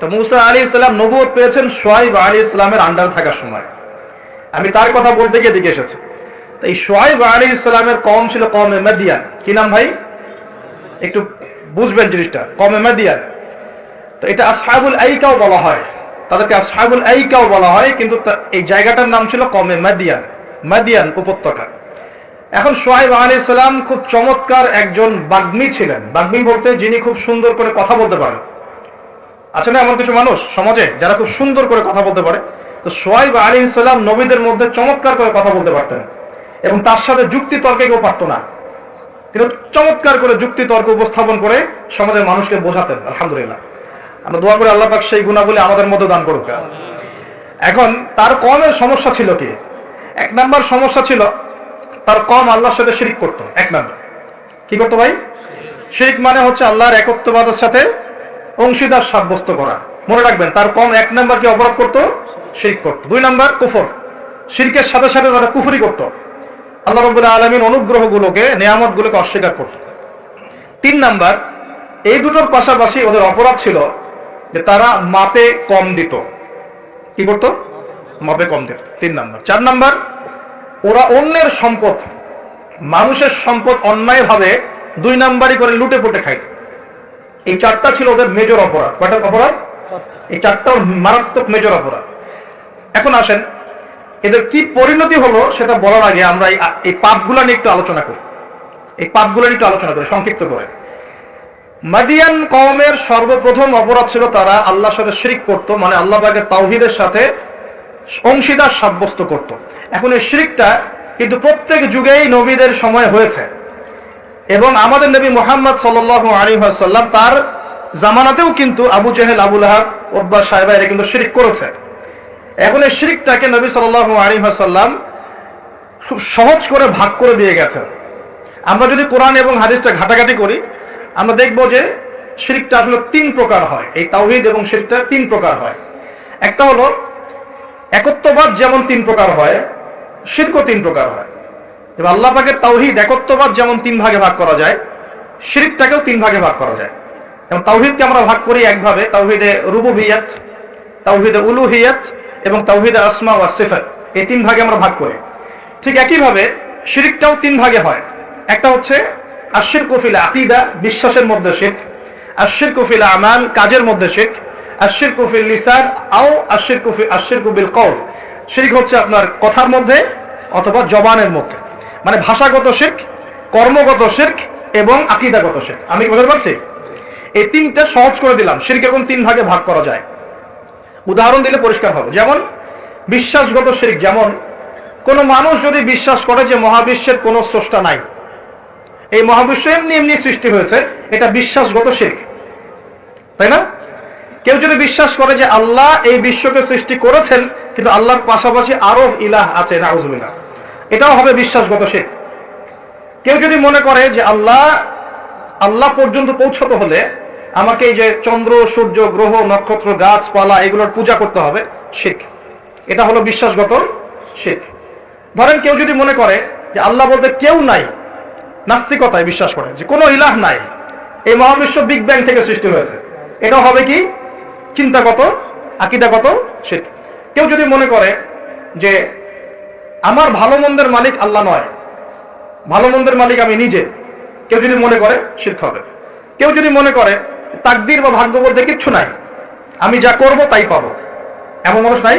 তো মুসা আলাইহিস সালাম নবুয়ত পেয়েছেন শুআয়ব আলাইহিস সালামের আন্ডারে থাকার সময়। আমি তার কথা বলতে গিয়ে দিকে এসেছি। তো এই শুআয়ব আলাইহিস সালামের কওম ছিল কওমে মাদিয়ান। কি নাম ভাই? একটু বুঝবেন জিনিসটা। কওমে মাদিয়ান, তো এটা আসহাবুল আইকাও বলা হয়, তাদেরকে আসহাবুল আইকাও বলা হয়, কিন্তু এই জায়গাটার নাম ছিল কওমে মাদিয়ান, মাদিয়ান উপত্যকা। এখন শুআয়ব আলাইহিস সালাম খুব চমৎকার একজন বাগ্মী ছিলেন। বাগ্মী বলতে যিনি খুব সুন্দর করে কথা বলতে পারেন। আছে না এমন কিছু মানুষ সমাজে যারা খুব সুন্দর করে কথা বলতে পারে? তো শুআয়ব আলাইহিস সালাম নবীদের মধ্যে চমৎকার করে কথা বলতে পারতেন, এবং তার সাথে যুক্তি তর্কে কেউ পারত না। তিনি চমৎকার করে যুক্তি তর্ক উপস্থাপন করে সমাজের মানুষকে বোঝাতেন। আলহামদুলিল্লাহ, আমরা দোয়া করি আল্লাহ পাক সেই গুণাবলী আমাদের মধ্যে দান করুক। এখন তার কওমের সমস্যা ছিল কি? এক নাম্বার সমস্যা ছিল তার কওম আল্লাহর সাথে শিরক করত। এক নাম্বার কি করতো ভাই? শিরক মানে হচ্ছে আল্লাহর একত্ববাদের সাথে অংশীদার সাব্যস্ত করা। মনে রাখবেন, তার কওম এক নাম্বার কি অপরাধ করত? শিরক করত। দুই নাম্বার কুফর, শিরকের সাথে সাথে তারা কুফরি করত, আল্লাহ রাব্বুল আলামিন অনুগ্রহগুলোকে, নিয়ামতগুলোকে অস্বীকার করত। তিন নাম্বার, এই দুটোর পাশাপাশি ওদের অপরাধ ছিল যে তারা মাপে কম দিত। কি করত? মাপে কম দিত। তিন নাম্বার। চার নাম্বার, ওরা অন্যের সম্পদ, মানুষের সম্পদ অন্যায়ভাবে দুই নাম্বারই করে লুটে পুটে খাইত। এই চারটা ছিল ওদের মেজর অপরাধ। কয়টা অপরাধ? এই চারটা মারাত্মক মেজর অপরাধ। এখন আসেন, এদের কি পরিণতি হলো সেটা বলার আগে আমরা এই পাপগুলা নিয়ে একটু আলোচনা করি। এই পাপগুলা নিয়ে একটু আলোচনা করি সংক্ষিপ্ত করে। মাদিয়ান কওমের সর্বপ্রথম অপরাধ ছিল তারা আল্লাহর সাথে শিরক করত, মানে আল্লাহ পাকের তাওহীদের সাথে অংশীদার সাব্যস্ত করত। এখন এই শিরকটা কিন্তু প্রত্যেক যুগেই নবীদের সময় হয়েছে, এবং আমাদের নবী মুহাম্মদ সাল্লাল্লাহু আলাইহি ওয়াসাল্লাম তার জামানাতেও কিন্তু আবু জেহেল, আবু লাহাব, উতবা, সাইবা এরা কিন্তু শিরক করেছে। এখন এই শিরকটাকে নবী সাল্লাল্লাহু আলাইহি ওয়াসাল্লাম খুব সহজ করে ভাগ করে দিয়ে গেছেন। আমরা যদি কোরআন এবং হাদিসটা ঘাটাঘাটি করি, আমরা দেখব যে শিরকটা আসলে তিন প্রকার হয়। এই তাওহীদ এবং শিরকটা তিন প্রকার হয়। একটা হলো একত্ববাদ, যেমন তিন প্রকার হয়, শিরকও তিন প্রকার হয়। এবার আল্লাহ পাকের তাওহীদ একত্ববাদ যেমন তিন ভাগে ভাগ করা যায়, শিরকটাকেও তিন ভাগে ভাগ করা যায়। এবং তাওহীদকে আমরা ভাগ করি একভাবে, তাওহীদে রুবুবিয়্যাত, তাওহীদে উলুহিয়্যাত এবং তাওহীদে আসমা ওয়া সিফাত। এই তিন ভাগে আমরা ভাগ করি। ঠিক একইভাবে শিরকটাও তিন ভাগে হয়। একটা হচ্ছে আশিরকু ফিল আকীদা, বিশ্বাসের মধ্যে শিরক। আশিরকু ফিল আমাল, কাজের মধ্যে শিরক। আশিরকু ফিল লিসান আও আশিরকু বিল কওল, শিরক হচ্ছে আপনার কথার মধ্যে অথবা জবানের মধ্যে, মানে ভাষাগত শিরক, কর্মগত শিরক এবং আকীদাগত শিরক। আমি কি বুঝতে পারছি? এই তিনটা সহজ করে দিলাম। শিরক এরকম তিন ভাগে ভাগ করা যায়। উদাহরণ দিলে পরিষ্কার হবে। যেমন বিশ্বাসগত শিরক, যেমন কোন মানুষ যদি বিশ্বাস করে যে মহাবিশ্বের কোনো স্রষ্টা নাই, এই মহাবিশ্ব এমনি এমনি সৃষ্টি হয়েছে, এটা বিশ্বাসগত শিরক, তাই না? কেউ যদি বিশ্বাস করে যে আল্লাহ এই বিশ্বকে সৃষ্টি করেছেন, কিন্তু আল্লাহর পাশাপাশি আরো ইলাহ আছে, নাউজুবিল্লাহ, এটাও হবে বিশ্বাসগত শিরক। কেউ যদি মনে করে যে আল্লাহ পর্যন্ত পৌঁছতে হলে আমাকে এই যে চন্দ্র, সূর্য, গ্রহ, নক্ষত্র, গাছপালা এগুলোর পূজা করতে হবে, শিরক। এটা হলো বিশ্বাসগত শিরক। ধরেন কেউ যদি মনে করে যে আল্লাহ বলতে কেউ নাই, নাস্তিকতায় বিশ্বাস করে যে কোনো ইলাহ নাই, এই মহাবিশ্ব বিগ ব্যাং থেকে সৃষ্টি হয়েছে, এটা হবে কি? চিন্তাগত, আকীদাগত শিরক। কেউ যদি মনে করে যে আমার ভালো মন্দের মালিক আল্লাহ নয়, ভালো মন্দের মালিক আমি নিজে, কেউ যদি মনে করে, শিরক হবে। কেউ যদি মনে করে তাকদীর বা ভাগ্য বলতে কিচ্ছু নাই, আমি যা করব তাই পাবো, এমন মানুষ নাই,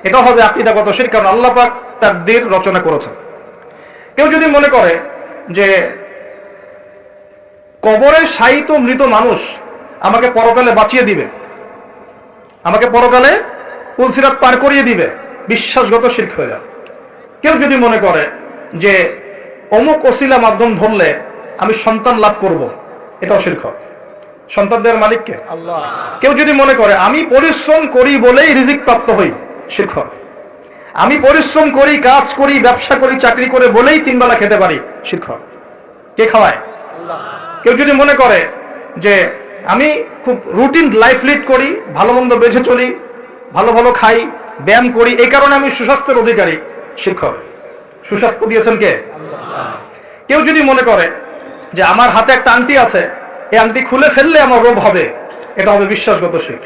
এটা হবে আকীদাগত শিরক, কারণ আল্লাহ পাক তাকদীর রচনা করেছেন। কেউ যদি মনে করে যে কবরে শায়িত মৃত মানুষ আমাকে পরকালে বাঁচিয়ে দিবে, আমাকে পরকালে পুলসিরাত পার করিয়ে দিবে, বিশ্বাসগত শিরক হয়ে যায়। কেউ যদি মনে করে যে অমুক ওসিলা মাধ্যম ধরলে আমি সন্তান লাভ করব, এটাও শিরক। সন্তান দেওয়ার মালিক কে? আল্লাহ। কেউ যদি মনে করে আমি পরিশ্রম করি বলেই রিজিক প্রাপ্ত হই, শিরক। আমি পরিশ্রম করি, কাজ করি, ব্যবসা করি, চাকরি করে বলেই তিন বেলা খেতে পারি, শিরক। কে খাওয়ায়? আল্লাহ। কেউ যদি মনে করে যে আমি খুব রুটিন লাইফ লিড করি, ভালো মন্দ বেঁচে চলি, ভালো ভালো খাই, ব্যায়াম করি, এই কারণে আমি সুস্বাস্থ্যের অধিকারী, শিরক। সুস্বাস্থ্য দিয়েছেন কে? আল্লাহ। কেউ যদি মনে করে যে আমার হাতে একটা আংটি আছে, এই আংটি খুলে ফেললে আমার রোগ হবে, এটা হবে বিশ্বাসগত শিরক।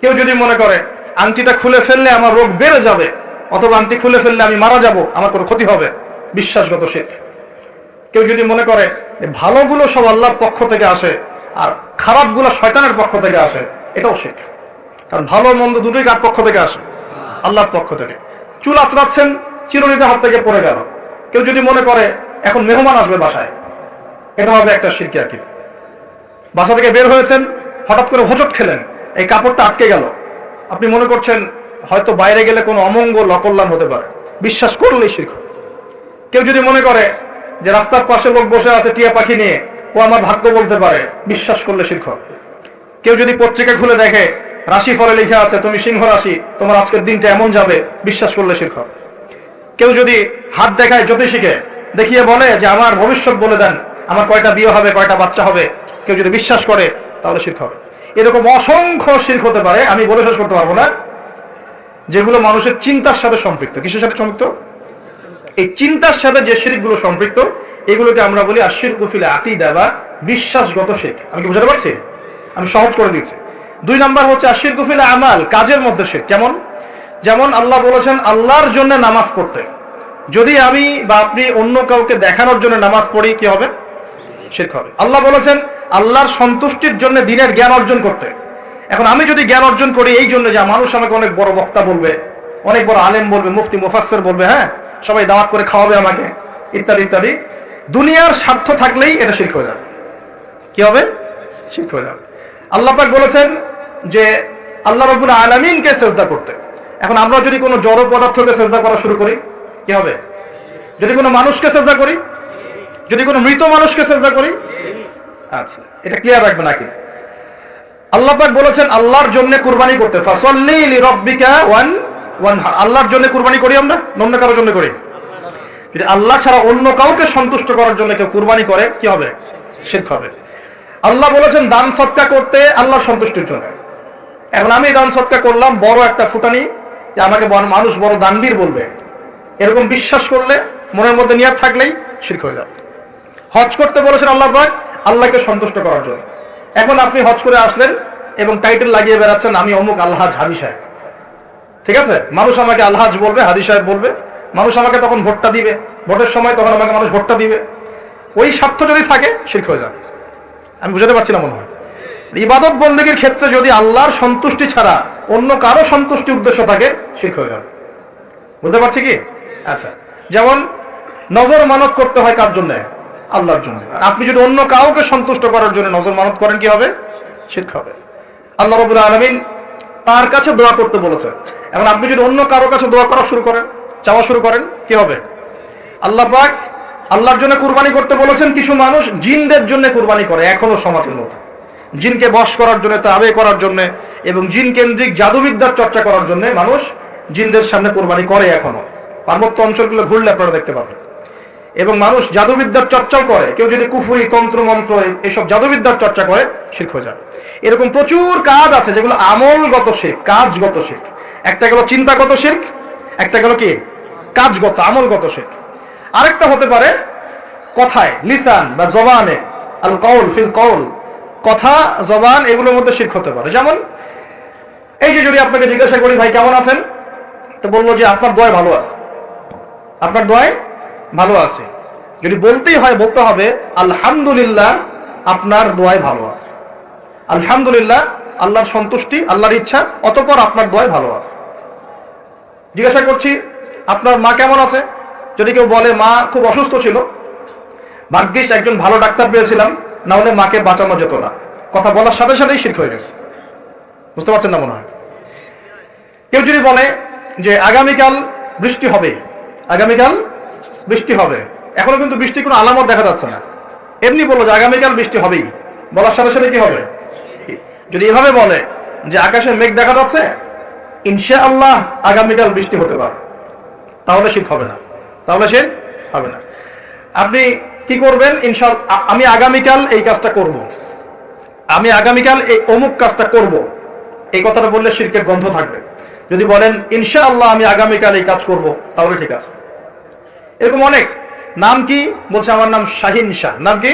কেউ যদি মনে করে আংটিটা খুলে ফেললে আমার রোগ বেড়ে যাবে, অথবা আংটি খুলে ফেললে আমি মারা যাব, আমার কোনো ক্ষতি হবে, বিশ্বাসগত শিরক। কেউ যদি মনে করে ভালোগুলো সব আল্লাহর পক্ষ থেকে আসে আর খারাপগুলো শয়তানের পক্ষ থেকে আসে, এটাও শিরক। কারণ ভালো মন্দ দুটোই কার পক্ষ থেকে আসে? আল্লাহর পক্ষ থেকে। চুল আঁচড়াচ্ছেন, চিরুনিটা হাত থেকে পড়ে গেল। কেউ যদি মনে করে এখন মেহমান আসবে বাসায়, এটা হবে একটা শিরকি আকীদা। বাসা থেকে বের হয়েছেন, হঠাৎ করে হোঁচট খেলেন, এই কাপড়টা আটকে গেল, আপনি মনে করছেন হয়তো বাইরে গেলে কোনো অমঙ্গল অকল্যাণ হতে পারে, বিশ্বাস করলেই শিরক। কেউ যদি মনে করে যে রাস্তার পাশে লোক বসে আছে টিয়া পাখি নিয়ে, ও আমার ভাগ্য বলতে পারে, বিশ্বাস করলে শিরক। কেউ যদি পত্রিকা খুলে দেখে রাশি ফলে লেখা আছে তুমি সিংহ রাশি, তোমার আজকের দিনটা এমন যাবে, বিশ্বাস করলে শিরক। কেউ যদি হাত দেখায় জ্যোতিষীকে, দেখিয়ে বলে যে আমার ভবিষ্যৎ বলে দেন, আমার কয়টা বিয়ে হবে, কয়টা বাচ্চা হবে, কেউ যদি বিশ্বাস করে তাহলে শিরক হবে। এরকম অসংখ্য শিরক হতে পারে, আমি বলে শেষ করতে পারবো না, যেগুলো মানুষের চিন্তার সাথে সম্পৃক্ত। কিসের সাথে সম্পৃক্ত? এই চিন্তার সাথে যে শিরকগুলো সম্পৃক্ত, এগুলোকে আমরা বলি আশিরকু ফিল আকীদা বা বিশ্বাসগত শিরক। আমি কি বুঝাতে পারছি? আমি সহজ করে দিচ্ছি। 2 নাম্বার হচ্ছে আশিরকু ফিল আমাল, কাজের মধ্যে শিরক। যেমন আল্লাহ বলেছেন আল্লাহর জন্য নামাজ পড়তে, যদি আমি বা আপনি অন্য কাউকে দেখানোর জন্য নামাজ পড়ি, কি হবে? শিরক হবে। আল্লাহ বলেছেন আল্লাহর সন্তুষ্টির জন্য দ্বীনের জ্ঞান অর্জন করতে। এখন আমি যদি জ্ঞান অর্জন করি এই জন্য যে মানুষ আমাকে অনেক বড় বক্তা বলবে, অনেক বড় আলেম বলবে, মুফতি মুফাসসির বলবে, হ্যাঁ সবাই দাওয়াত করে খাওয়াবে আমাকে, ইত্যাদি ইত্যাদি, দুনিয়ার স্বার্থ থাকলেই এটা শিরক হয়ে যাবে। কি হবে? শিরক হয়ে যাবে। আল্লাহ পাক বলেছেন যে আল্লাহ রাব্বুল আলামিনকে সিজদা করতে। এখন আমরা যদি কোনো জড় পদার্থকে সিজদা করা শুরু করি, কি হবে? যদি কোনো মানুষকে সিজদা করি, যদি কোনো মৃত মানুষকে সিজদা করি, আচ্ছা এটা ক্লিয়ার রাখবেন নাকি? আল্লাহ পাক বলেছেন আল্লাহর জন্য কুরবানি করতে, ফাসাল্লি লিরাব্বিকা ওয়ানহার। আল্লাহর জন্য কুরবানি করি আমরা, অন্য কারোর জন্য করি? যদি আল্লাহ ছাড়া অন্য কাউকে সন্তুষ্ট করার জন্য কেউ কুরবানি করে, কি হবে? শিরক হবে। আল্লাহ বলেছেন দান সদকা করতে আল্লাহর সন্তুষ্টির জন্য। এখন আমি দান সদকা করলাম, বড় একটা ফুটানি, যে আমাকে মানুষ বড় দানবীর বলবে, এরকম বিশ্বাস করলে, মনের মধ্যে নিয়ত থাকলেই শিরক হয়ে যাবে। হজ করতে বলেছেন আল্লাহ পাক আল্লাহকে সন্তুষ্ট করার জন্য। এখন আপনি হজ করে আসলেন এবং টাইটেল লাগিয়ে বেড়াচ্ছেন আমি অমুক আলহাজ হাজি সাহেব, ঠিক আছে? মানুষ আমাকে আলহাজ বলবে, হাজি সাহেব বলবে, মানুষ আমাকে তখন ভোটটা দিবে, ভোটের সময় তখন আমাকে মানুষ ভোটটা দিবে। ওই স্বার্থ যদি থাকে শিরক হয়ে যাবে। আমি বুঝাতে পারছি না মনে হয়। ইবাদত বন্দেগীর ক্ষেত্রে যদি আল্লাহর সন্তুষ্টি ছাড়া অন্য কারো সন্তুষ্টি উদ্দেশ্য থাকে, শিরক হয়ে যাবে। বুঝতে পারছি কি? আচ্ছা, যেমন নজর মানত করতে হয় কার জন্য? আল্লাহর জন্য। আপনি যদি অন্য কাউকে সন্তুষ্ট করার জন্য নজর মানত করেন, কি হবে? শিরক হবে। আল্লাহ রাব্বুল আলামিন তার কাছে দোয়া করতে বলেছেন। এখন আপনি যদি অন্য কারো কাছে দোয়া করা শুরু করেন, চাওয়া শুরু করেন, কি হবে? আল্লাহ পাক আল্লাহর জন্য কুরবানি করতে বলেছেন। কিছু মানুষ জিনদের জন্য কুরবানি করে এখনো সমাজের মধ্যে, জিনকে বশ করার জন্য, তাবে করার জন্য এবং জিন কেন্দ্রিক জাদুবিদ্যার চর্চা করার জন্য মানুষ জিনদের সামনে কুরবানি করে এখনো। পার্বত্য অঞ্চলগুলো ঘুরলে আপনারা দেখতে পাবেন। এবং মানুষ জাদুবিদ্যার চর্চাও করে। কেউ যদি কুফরি, তন্ত্র মন্ত্র, এইসব জাদুবিদ্যার চর্চা করে, শিরক হয়ে যায়। এরকম প্রচুর কাজ আছে যেগুলো আমলগত শিরক, কাজগত শিরক। একটা গেল চিন্তাগত শিরক, একটা গেল কি কাজগত, আমলগত শিরক। আরেকটা হতে পারে কথায়, লিসান বা জবানে, আল কওল ফিল কওল, কথা জবান এগুলোর মধ্যে শিরক হতে পারে। যেমন এই যে যদি আপনাকে জিজ্ঞাসা করি ভাই কেমন আছেন, তো বলবো যে আপনার দোয়ায় ভালো আছে, আপনার দোয়ায় ভালো আছে। যদি বলতেই হয় বলতে হবে আলহামদুলিল্লাহ আপনার দোয়ায় ভালো আছে, আলহামদুলিল্লাহ আল্লাহর সন্তুষ্টি, আল্লাহর ইচ্ছা, অতঃপর আপনার দোয়ায় ভালো আছে। জিজ্ঞাসা করছি আপনার মা কেমন আছে, যদি কেউ বলে মা খুব অসুস্থ ছিল, ভাগ্যিস একজন ভালো ডাক্তার পেয়েছিলাম, না হলে মাকে বাঁচানো যেত না, কথা বলার সাথে সাথেই শিরক হয়ে গেছে। বুঝতে পারছেন না মনে হয়? কেউ যদি বলে যে আগামীকাল বৃষ্টি হবে, আগামীকাল বৃষ্টি হবে, এখনো কিন্তু বৃষ্টির কোনো আলামত দেখা যাচ্ছে না, এমনি বললো যে আগামীকাল বৃষ্টি হবেই, বলার সাথে সাথে কি হবে? যদি এভাবে বলে যে আকাশে মেঘ দেখা যাচ্ছে, ইনশাআল্লাহ আগামীকাল বৃষ্টি হতে পারে, তাহলে শিরক হবে না, তাহলে শিরক হবে না। আপনি কি করবেন? ইনশাআল্লাহ আমি আগামীকাল এই কাজটা করব, আমি আগামীকাল এই অমুক কাজটা করব, এই কথাটা বললে শিরকের গন্ধ থাকবে। যদি বলেন ইনশাআল্লাহ আমি আগামীকাল এই কাজ করব, তাহলে ঠিক আছে। এরকম অনেক। নাম কি? বলছে আমার নাম শাহিন শাহ। নাম কি?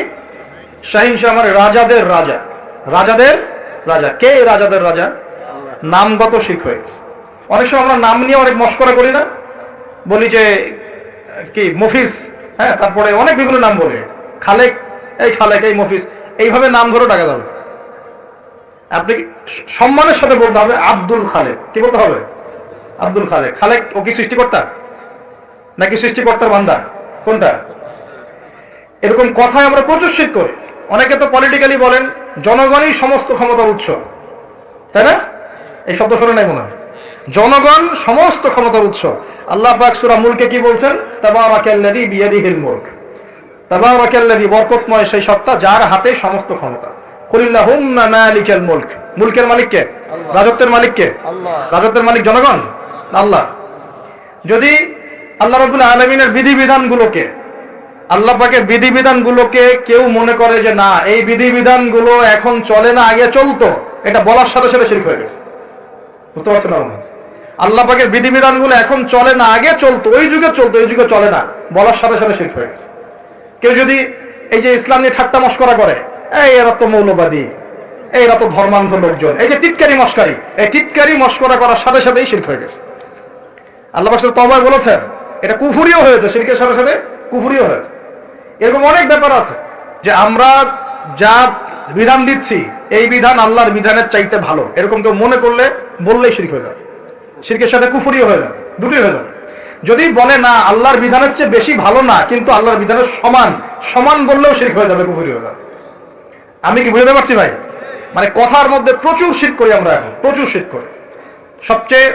শাহিন শাহ, আমার রাজাদের রাজা, রাজাদের রাজা। কে রাজাদের রাজা? নামগত শিরক হয়ে গেছে। অনেক সময় আমরা নাম নিয়ে অনেক মস্করা করি না, বলি যে কি মফিজ, হ্যাঁ, তারপরে অনেক বিভিন্ন নাম বলি, খালেক, এই খালেক, এই মফিজ, এইভাবে নাম ধরে টাকা যাবে। আপনি সম্মানের সাথে বলতে হবে আব্দুল খালেক। কি বলতে হবে? আব্দুল খালেক। খালেক ও কি সৃষ্টিকর্তা নাকি সৃষ্টিকর্তার বান্দা? কোনটা? এরকম কথায় আমরা প্রচুর শিরক করি। অনেকে তো পলিটিক্যালি বলেন জনগণই সমস্ত ক্ষমতার উৎস, তাই না? এই শব্দ শোনে নাই মনে হয়? জনগণ সমস্ত ক্ষমতার উৎস। আল্লাহ পাক সূরা মুলকে কি বলছেন? তাবারাকাল্লাযী বিয়াদিহিল মুলক, তাবারাকাল্লাযী, বরকতময় সেই সত্তা যার হাতে সমস্ত ক্ষমতা। কুলিল্লাহুম্মা মালিকাল মুলক, মুলকের মালিক কে? রাজত্বের মালিক কে? রাজত্বের মালিক জনগণ, আল্লাহ। যদি আল্লাহ রাব্বুল আলামিনের বিধিবিধানগুলোকে, আল্লাহ পাকের বিধিবিধানগুলোকে কেউ মনে করে যে না এই বিধিবিধানগুলো এখন চলে না, আগে চলতো, এটা বলার সাথে সাথে শিরক হয়ে গেছে। বুঝতে পারছেন না? আল্লাহ পাকের বিধিবিধানগুলো এখন চলে না, আগে চলতো, ওই যুগে চলতো, এই যুগে চলে না, বলার সাথে সাথে শিরক হয়ে গেছে। কেউ যদি এই যে ইসলাম নিয়ে ঠাট্টা মশকরা করে, এই এরা তো মৌলবাদী, এরা তো ধর্মান্ধ লোকজন, এই যে টিটকারি মস্কারি, এই টিটকারি মস্করা করার সাথে সাথেই শিরক হয়ে গেছে। আল্লাহ পাক তওবায় বলেছেন এটা কুফরিও হয়েছে, শিরকের সাথে সাথে কুফরিও হয়েছে। এরকম অনেক ব্যাপার আছে যে আমরা যা বিধান দিচ্ছি এই বিধান আল্লাহর বিধানের চাইতে ভালো, এরকম কেউ মনে করলে বললেই শিরক হয়ে যাবে, শিরকের সাথে কুফরিও হয়ে যাবে, দুটোই হয়ে যাবে। যদি বলে না আল্লাহর বিধানের চেয়ে বেশি ভালো না, কিন্তু আল্লাহর বিধানের সমান, সমান বললেও শিরক হয়ে যাবে, কুফরি হয়ে যাবে। আমি কি বুঝতে পারছি ভাই? মানে কথার মধ্যে প্রচুর শিরক করি আমরা, এখন প্রচুর শিরক করি। সবচেয়ে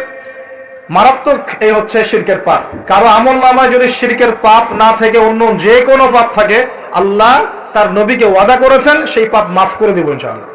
মারাত্মক এই হচ্ছে শিরকের পাপ। কারো আমল নামায় যদি শিরকের পাপ না থেকে অন্য যে কোনো পাপ থাকে, আল্লাহ তার নবীকে ওয়াদা করেছেন সেই পাপ মাফ করে দিব ইনশাআল্লাহ।